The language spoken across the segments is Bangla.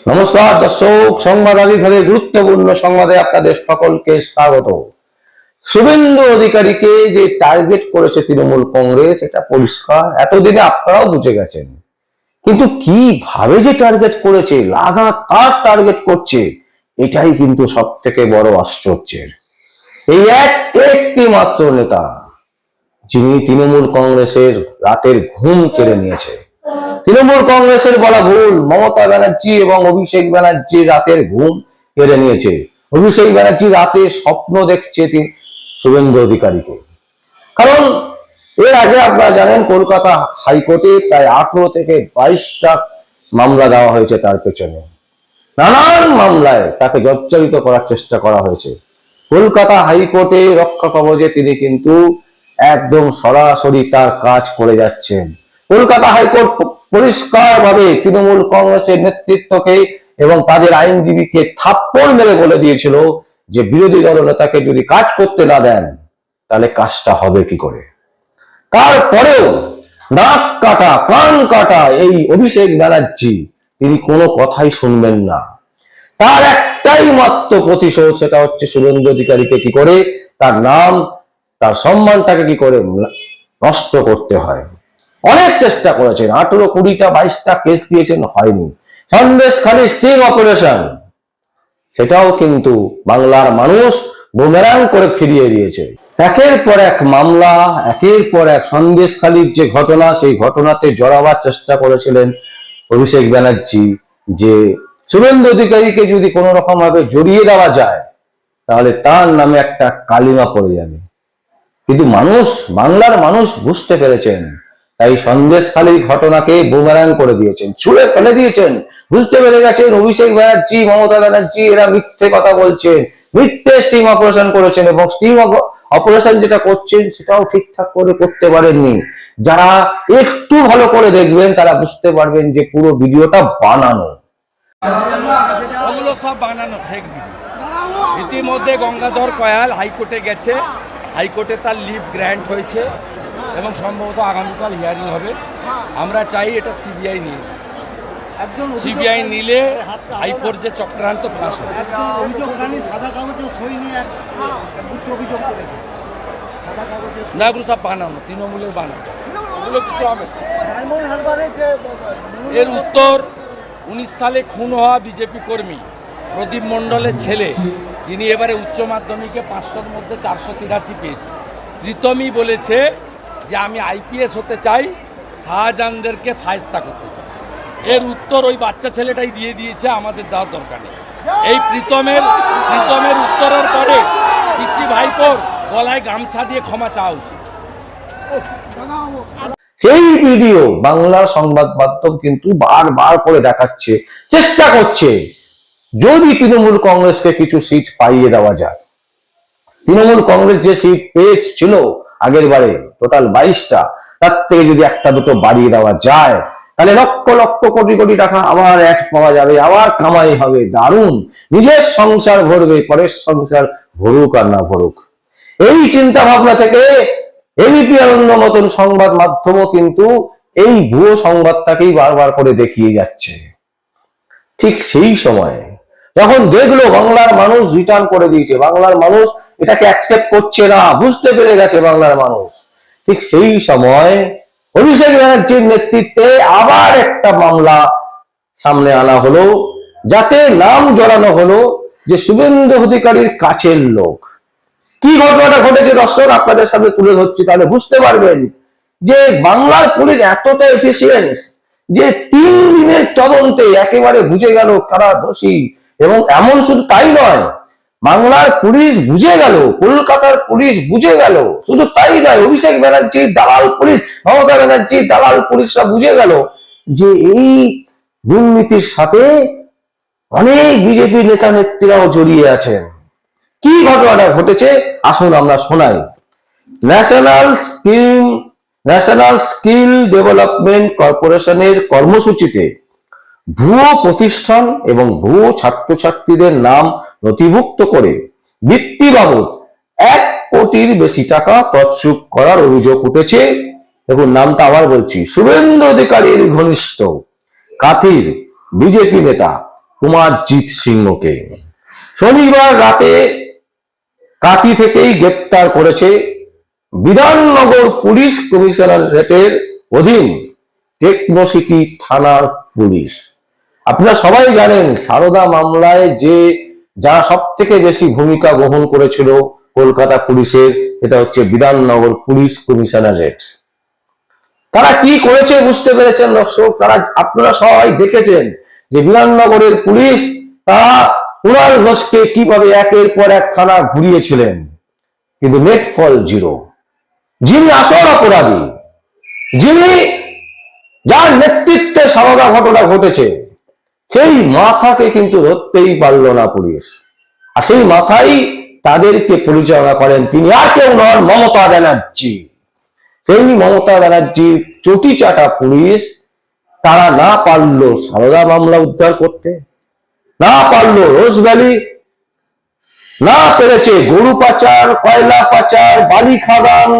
নমস্কার দর্শক, সংবাদ আবির্ভাবে গুরুত্বপূর্ণ সংবাদে আপনাদের সকলকে স্বাগত। শুভেন্দু অধিকারীকে যে টার্গেট করেছে তৃণমূল কংগ্রেস, এটা পরিষ্কার, এতদিনে আপনারাও বুঝে গেছেন। কিন্তু কিভাবে যে টার্গেট করেছে, লাগাতার টার্গেট করছে, এটাই কিন্তু সব থেকে বড় আশ্চর্যের। এই একটি মাত্র নেতা যিনি তৃণমূল কংগ্রেসের রাতের ঘুম কেড়ে নিয়েছে। তৃণমূল কংগ্রেসের বলা ভুল, মমতা ব্যানার্জি এবং অভিষেক ব্যানার্জি রাতের ঘুম কেড়ে নিয়েছে। অভিষেক ব্যানার্জি রাতে স্বপ্ন দেখছে শুভেন্দু অধিকারীকে। কারণ এর আগে আপনারা জানেন, কলকাতা হাইকোর্টে প্রায় 18 থেকে 22টা মামলা দেওয়া হয়েছে তার পেছনে। নানান মামলায় তাকে জর্জরিত করার চেষ্টা করা হয়েছে। কলকাতা হাইকোর্টে রক্ষা কবচে তিনি কিন্তু একদম সরাসরি তার কাজ করে যাচ্ছেন। কলকাতা হাইকোর্ট পরিষ্কারভাবে তৃণমূল কংগ্রেসের নেতৃত্বকে এবং তাদের আইনজীবীকে থাপ্পড় মেরে বলে দিয়েছিল যে বিরোধী দলনেতাকে যদি কাজ করতে না দেন তাহলে কাজটা হবে কি করে। তারপরেও নাক কাটা কান কাটা এই অভিষেক ব্যানার্জি তিনি কোনো কথাই শুনবেন না। তার একটাই মাত্র প্রতিশোধ, সেটা হচ্ছে শুভেন্দু অধিকারীকে কি করে তার নাম, তার সম্মানটাকে কি করে নষ্ট করতে হয়। অনেক চেষ্টা করেছেন, 18, 20টা 22টা কেস দিয়েছেন, হয়নি। সন্দেশখালী স্টিং অপারেশন, সেটাও কিন্তু বাংলার মানুষ বুমেরাং করে ফিরিয়ে দিয়েছে। একের পর এক মামলা, একের পর এক সন্দেশখালীর যে ঘটনা, সেই ঘটনাতে জড়াবার চেষ্টা করেছিলেন অভিষেক ব্যানার্জি, যে শুভেন্দু অধিকারীকে যদি কোনো রকম ভাবে জড়িয়ে দেওয়া যায় তাহলে তার নামে একটা কালিমা পড়ে যাবে। কিন্তু বাংলার মানুষ বুঝতে পেরেছেন, তাই সন্দেশখালীর ঘটনাকে বুমেরাং করে দিয়েছেন, ছুঁড়ে ফেলে দিয়েছেন। বুঝতে পেরে গেছেন অভিষেক ব্যানার্জি, মমতা ব্যানার্জি এরা মিথ্যে কথা বলছেন, মিথ্যে স্টিং অপারেশন করেছেন, এবং স্টিং অপারেশন যেটা করছেন সেটাও ঠিকঠাক করে করতে পারেননি। যারা একটু ভালো করে দেখবেন তারা বুঝতে পারবেন যে পুরো ভিডিওটা বানানো, ওগুলো সব বানানো ফেক ভিডিও। ইতিমধ্যে গঙ্গাধর কয়াল হাইকোর্টে গেছে, হাইকোর্টে তার লিভ গ্র্যান্ট হয়েছে এবং সম্ভবত আগামীকাল হিয়ারিং হবে। আমরা চাই এটা সিবিআই নিয়ে, সিবিআই নিলে হাইকোর্ট যে চক্রান্ত ফাঁস হবে। না, এগুলো সব বানানো, তৃণমূলের বানানো, ওগুলো কিছু হবে। এর উত্তর 19 সালে খুন হওয়া বিজেপি কর্মী প্রদীপ মণ্ডলের ছেলে, যিনি এবারে উচ্চ মাধ্যমিকে 500-র মধ্যে 483 পেয়েছে। প্রীতমই বলেছে যে আমি আইপিএস হতে চাই, শাহজাহানদেরকে শায়েস্তা করতে চাই। এর উত্তর ওই বাচ্চা ছেলেটাই দিয়ে দিয়েছে, আমাদের দেওয়ার দরকার নেই। এই প্রীতমের উত্তরের পরে পিসি ভাইপোর গলায় গামছা দিয়ে ক্ষমা চাওয়া উচিত। সেই ভিডিও বাংলার সংবাদ মাধ্যম কিন্তু বারবার করে দেখাচ্ছে, চেষ্টা করছে যদি তৃণমূল কংগ্রেসকে কিছু সিট পাইয়ে দেওয়া যায়। তৃণমূল কংগ্রেস যে সিট পেয়েছিল আগের বারে টোটাল 22টা, তার থেকে যদি একটা দুটো বাড়িয়ে দেওয়া যায় তাহলে লক্ষ লক্ষ কোটি কোটি টাকা আবার অ্যাড পাওয়া যাবে, আবার কামাই হবে, দারুণ। নিজের সংসার ভরবে, পরের সংসার ভরুক আর না ভরুক। এই চিন্তা ভাবনা থেকে এবিপি আনন্দ মতন সংবাদ মাধ্যমও কিন্তু এই ভুয়ো সংবাদটাকেই বারবার করে দেখিয়ে যাচ্ছে। ঠিক সেই সময় যখন দেখলো বাংলার মানুষ রিটার্ন করে দিয়েছে, বাংলার মানুষ এটাকে অ্যাকসেপ্ট করছে না, বুঝতে পেরে গেছে বাংলার মানুষ, ঠিক সেই সময় অভিষেক ব্যানার্জির নেতৃত্বে আবার একটা মামলা সামনে আনা হলো, যাতে নাম জড়ানো হলো যে শুভেন্দু অধিকারীর কাছের লোক। কি ঘটনাটা ঘটেছে দর্শক আপনাদের সামনে তুলে ধরছি, তাহলে বুঝতে পারবেন যে বাংলার পুলিশ এতটা এফিসিয়েন্স যে 3 দিনের তদন্তে একেবারে বুঝে গেল কারা দোষী। এবং এমন শুধু তাই নয়, বাংলার পুলিশ বুঝে গেল, কলকাতার পুলিশ বুঝে গেল, শুধু তাই নয়, অভিষেক ব্যানার্জির দালাল পুলিশ, মমতা ব্যানার্জির দালাল পুলিশরা বুঝে গেল যে এই দুর্নীতির সাথে অনেক বিজেপি নেতা নেত্রীরাও জড়িয়ে আছেন। কি ঘটনাটা ঘটেছে আসুন আমরা শোনাই। ন্যাশনাল স্কিল ডেভেলপমেন্ট কর্পোরেশনের কর্মসূচিতে ভুয়ো প্রতিষ্ঠান এবং ভুয়ো ছাত্রছাত্রীদের নাম নথিভুক্ত করে বৃত্তি বাবদ 1 কোটির বেশি টাকা তছরূপ করার অভিযোগ উঠেছে। দেখুন নামটা আবার বলছি, শুভেন্দু অধিকারীর ঘনিষ্ঠ কাথির বিজেপি নেতা কুমারজিৎ সিংহকে শনিবার রাতে কাঁথি থেকেই গ্রেপ্তার করেছে বিধাননগর পুলিশ কমিশনারেটের অধীন টেকনোসিটি থানার পুলিশ। আপনারা সবাই জানেন সারদা মামলায় যারা সব থেকে বেশি ভূমিকা গ্রহণ করেছিল কলকাতা পুলিশের, এটা হচ্ছে বিধাননগর পুলিশ কমিশনারেট। তারা কি করেছে বুঝতে পেরেছেন দর্শক? আপনারা সবাই দেখেছেন যে বিধাননগরের পুলিশ তারা কুণাল ঘোষকে কিভাবে একের পর এক থানা ঘুরিয়েছিলেন, কিন্তু নেট ফল জিরো। যিনি আসল অপরাধী, যার নেতৃত্বে সারদা ঘটনা ঘটেছে, সেই মাথাকে কিন্তু ধরতেই পারল না পুলিশ। আর সেই মাথাই তাদেরকে পরিচালনা করেন তিনি আর কেউ নন, মমতা ব্যানার্জি। সেই মমতা ব্যানার্জির চটি চাটা পুলিশ তারা না পারলো সারদা মামলা উদ্ধার করতে, না পারলো রোজভ্যালি, না পেরেছে গরু পাচার, কয়লা পাচার, বালি খাদান,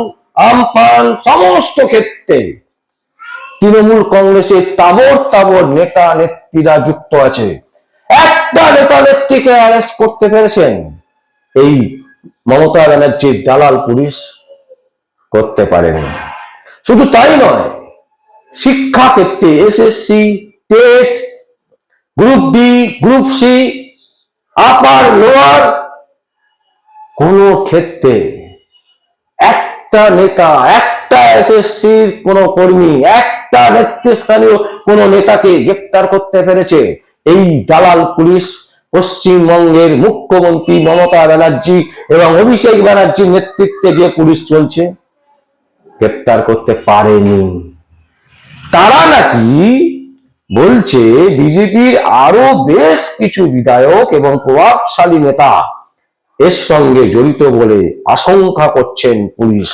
আমপান, সমস্ত ক্ষেত্রে তৃণমূল কংগ্রেসের তাবর নেতা নেত্রীরা যুক্ত আছে। একটা নেতা নেত্রীকে অ্যারেস্ট করতে পেরেছেন এই মমতা ব্যানার্জির দালাল পুলিশ, করতে পারেনি। শুধু তাই নয়, শিক্ষা ক্ষেত্রে SSC, TET, group D, group C, upper lower, কোন ক্ষেত্রে একটা নেতা, একটা এসএসসির কোন কর্মী, একটা নেতৃস্থানীয় কোন নেতাকে গ্রেপ্তার করতে পেরেছে এই দালাল পুলিশ পশ্চিমবঙ্গের মুখ্যমন্ত্রী মমতা ব্যানার্জি এবং অভিষেক ব্যানার্জির নেতৃত্বে যে পুলিশ চলছে, গ্রেপ্তার করতে পারেনি। তারা নাকি বলছে বিজেপির আরো বেশ কিছু বিধায়ক এবং প্রভাবশালী নেতা এর সঙ্গে জড়িত বলে আশঙ্কা করছেন পুলিশ।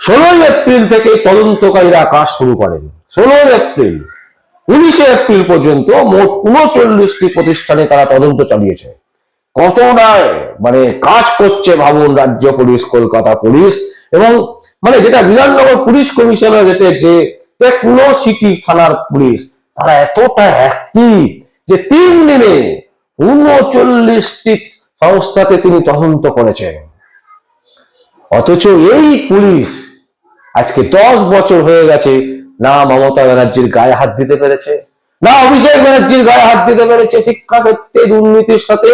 16 এপ্রিল থেকে তদন্তকারীরা কাজ শুরু করেন। 16 এপ্রিল 19 এপ্রিল পর্যন্ত মোট 39টি প্রতিষ্ঠানে তারা তদন্ত চালিয়েছে। কতটা কাজ করছে ভাবুন রাজ্য পুলিশ, কলকাতা পুলিশ, এবং যেটা বিধাননগর পুলিশ কমিশনারেটের যে টেকনোসিটি থানার পুলিশ, তারা এতটা অ্যাক্টিভ যে 3 দিনে 39টি সংস্থাতে তিনি তদন্ত করেছেন। অথচ এই পুলিশ আজকে 10 বছর হয়ে গেছে, না মমতা ব্যানার্জির গায়ে হাত দিতে পেরেছে, না অভিষেক ব্যানার্জির গায়ে হাত দিতে পেরেছে। শিক্ষাক্ষেত্রে দুর্নীতির সাথে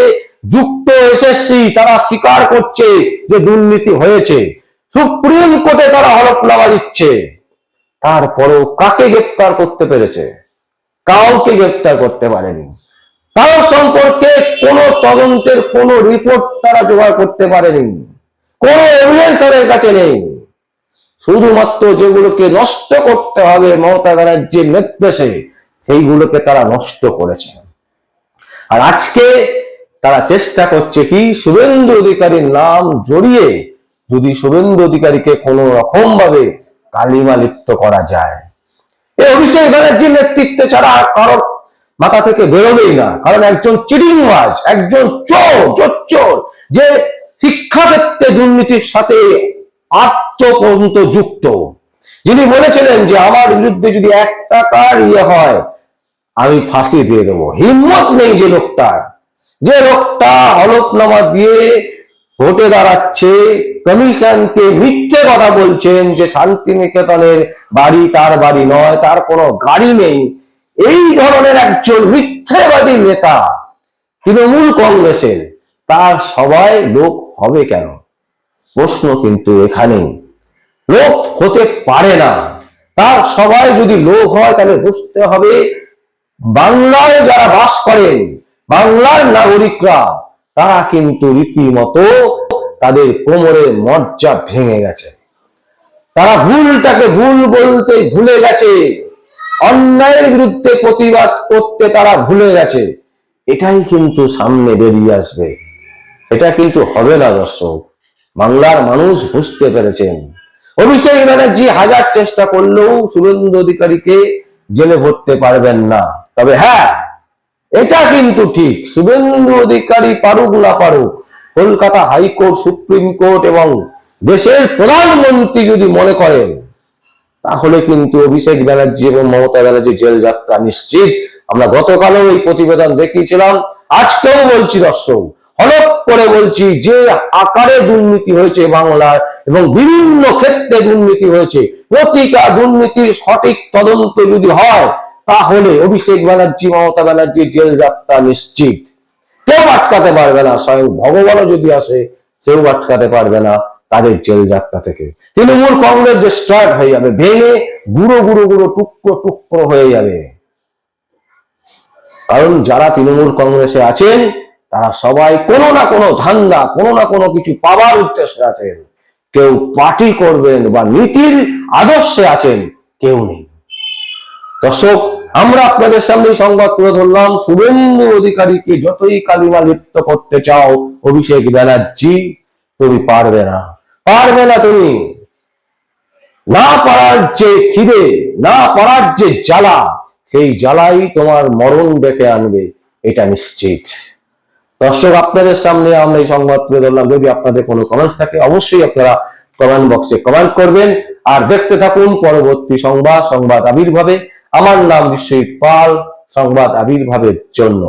যুক্ত এসএসসি তারা স্বীকার করছে যে দুর্নীতি হয়েছে, সুপ্রিম কোর্টে তারা হলফনামা দিচ্ছে। তারপরেও কাকে গ্রেপ্তার করতে পেরেছে? কাউকে গ্রেপ্তার করতে পারেনি। তার সম্পর্কে কোন তদন্তের কোন রিপোর্ট তারা জোগাড় করতে পারেনি, কোন এভিডেন্স তাদের কাছে নেই। শুধুমাত্র যেগুলোকে নষ্ট করতে হবে মমতা ব্যানার্জির নির্দেশে, সেইগুলোকে তারা নষ্ট করেছে। আর আজকে তারা চেষ্টা করছে কি, শুভেন্দু অধিকারীর নাম জড়িয়ে যদি শুভেন্দু অধিকারীকে কোন রকম ভাবে কালিমা লিপ্ত করা যায়। এই অভিষেক ব্যানার্জির নেতৃত্বে ছাড়া কারোর মাথা থেকে বেরোবেই না। কারণ একজন চিটিংবাজ, একজন চোর, যে শিক্ষাক্ষেত্রে দুর্নীতির সাথে আত্মপর্যন্ত যুক্ত, যিনি বলেছিলেন যে আমার বিরুদ্ধে যদি 1 টাকার হয় আমি ফাঁসি দিয়ে দেবো। হিম্মত নেই যে লোকটা হলফনামা দিয়ে ভোটে দাঁড়াচ্ছে, কমিশনকে মিথ্যে কথা বলছেন যে শান্তিনিকেতনের বাড়ি তার বাড়ি নয়, তার কোনো গাড়ি নেই। এই ধরনের একজন মিথ্যেবাদী নেতা তৃণমূল কংগ্রেসের, তার সবাই লোক হবে কেন? প্রশ্ন কিন্তু এখানেই। লোক হতে পারে না। তার সবাই যদি লোক হয় তাহলে বুঝতে হবে বাংলায় যারা বাস করেন, বাংলার নাগরিকরা, তারা কিন্তু রীতিমতো তাদের কোমরের মজ্জা ভেঙে গেছে। তারা ভুলটাকে ভুল বলতে ভুলে গেছে, অন্যায়ের বিরুদ্ধে প্রতিবাদ করতে তারা ভুলে গেছে। এটাই কিন্তু সামনে বেরিয়ে আসবে, এটা কিন্তু হবে না দর্শক। বাংলার মানুষ বুঝতে পেরেছেন। অভিষেক ব্যানার্জি হাজার চেষ্টা করলেও শুভেন্দু অধিকারীকে জেলে ভরতে পারবেন না। তবে হ্যাঁ, এটা কিন্তু ঠিক, শুভেন্দু অধিকারী পারুক না পারুক, কলকাতা হাইকোর্ট, সুপ্রিম কোর্ট এবং দেশের প্রধানমন্ত্রী যদি মনে করেন, তাহলে কিন্তু অভিষেক ব্যানার্জি এবং মমতা ব্যানার্জি জেল যাত্রা নিশ্চিত। আমরা গতকালও এই প্রতিবেদন দেখিয়েছিলাম, আজকেও বলছি দর্শক, হলফ করে বলছি, যে আকারে দুর্নীতি হয়েছে বাংলার এবং বিভিন্ন ক্ষেত্রে দুর্নীতি হয়েছে, প্রতিটা দুর্নীতির সঠিক তদন্ত যদি হয় তাহলে অভিষেক ব্যানার্জি, মমতা ব্যানার্জির জেল যাত্রা নিশ্চিত। কেউ আটকাতে পারবে না, স্বয়ং ভগবানও যদি আসে সেও আটকাতে পারবে না তাদের জেল যাত্রা থেকে। তৃণমূল কংগ্রেস ডিস্ট্রয়েড হয়ে যাবে, ভেঙে গুঁড়ো গুঁড়ো গুঁড়ো টুকরো টুকরো হয়ে যাবে। কারণ যারা তৃণমূল কংগ্রেসে আছেন তারা সবাই কোনো না কোনো ধান্দা, কোনো না কোনো কিছু পাওয়ার উদ্দেশ্যে আছেন। কেউ পার্টি করবেন বা নীতির আদর্শে আছেন, কেউ নেই। দর্শক, আমরা আপনাদের সামনে সংবাদ তুলে ধরলাম, শুভেন্দু অধিকারীকে যতই কালিমা লিপ্ত করতে চাও অভিষেক ব্যানার্জি, তুমি পারবে না, পারবে না। তুমি না পারার যে খিদে, না পারার যে জ্বালা, সেই জ্বালাই তোমার মরণ ডেকে আনবে, এটা নিশ্চিত। দর্শক, আপনাদের সামনে আমরা এই সংবাদ তুলে ধরলাম। যদি আপনাদের কোনো কমেন্টস থাকে অবশ্যই আপনারা কমেন্ট বক্সে কমেন্ট করবেন। আর দেখতে থাকুন পরবর্তী সংবাদ, সংবাদ আবির্ভাবে। আমার নাম বিশ্বজিৎ পাল, সংবাদ আবির্ভাবের জন্য।